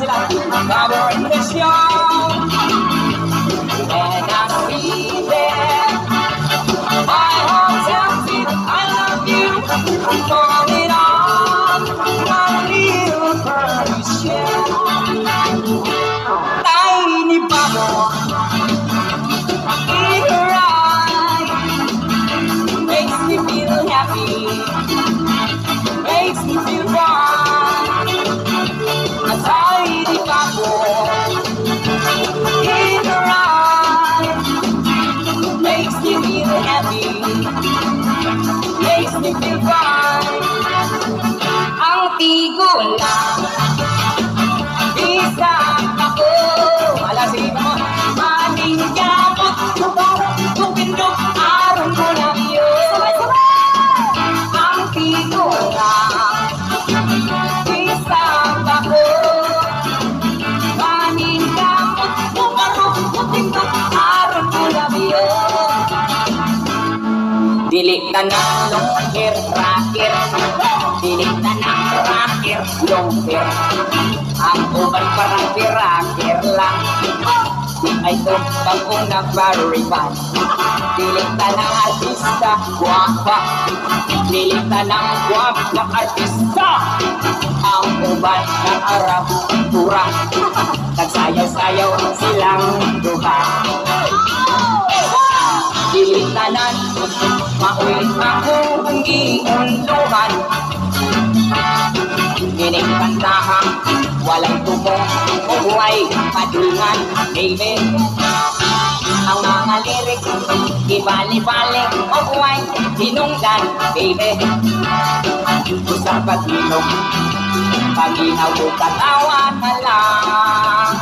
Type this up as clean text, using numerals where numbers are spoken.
sila covering the show. And I see them, my heart tells me that I love you. I'm falling on my little pearly shell. Tiny bubble in her eye makes me feel happy, makes me feel fine. A tiny bubble in her eye makes me feel happy, makes me feel fine. Ang tigo lang isang ako, alasin mo, maningkamot, tupindok, aron ko lang yun. Ang tigo lang isang ako, maningkamot, tupindok, aron ko lang yun. Dili na long hair, rocker, dili na rocker, long hair. Ang uban parang rocker lang, di ay tumpang kung nag-bariban. Dili na ng artista, guwapa, dili na ng guwapa artista. Ang uban ng Arab, pura, nagsayaw-sayaw silang duha. Dilitanan, maulit ako ang giunduhan. Ginigkantahan, walang tumong, uhuay, padungan, baby. Ang mga lirik, ibali-balik, uhuay, hinunggan, baby. Usang pag-inom, pag-inaw ko katawa na lang.